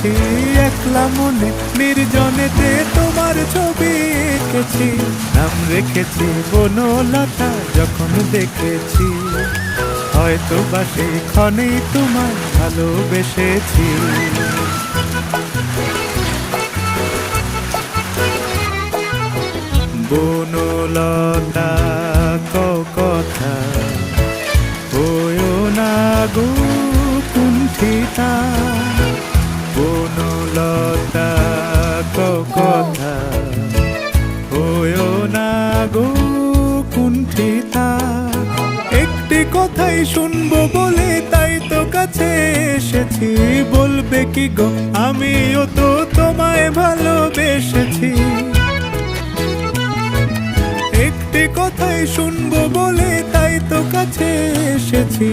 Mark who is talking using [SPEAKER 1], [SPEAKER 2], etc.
[SPEAKER 1] এসেছি একলা মনে নির্জনেতে তোমার ছবি এঁকেছি, নাম রেখেছি বনলতা যখন দেখেছি, হয়তো বা সেই ক্ষণেই তোমায় ভালোবেসেছি। বনলতা কথা হয়ো না গো কুণ্ঠিতা, বনলতা কথা হয়ো না গো কুণ্ঠিতা। একটি কথাই শুনবো বলে তাই তো কাছে এসেছি, বলবে কি গো আমিও তো তোমায় ভালোবেসেছি। একটি কথাই শুনবো বলে তাই তো কাছে এসেছি।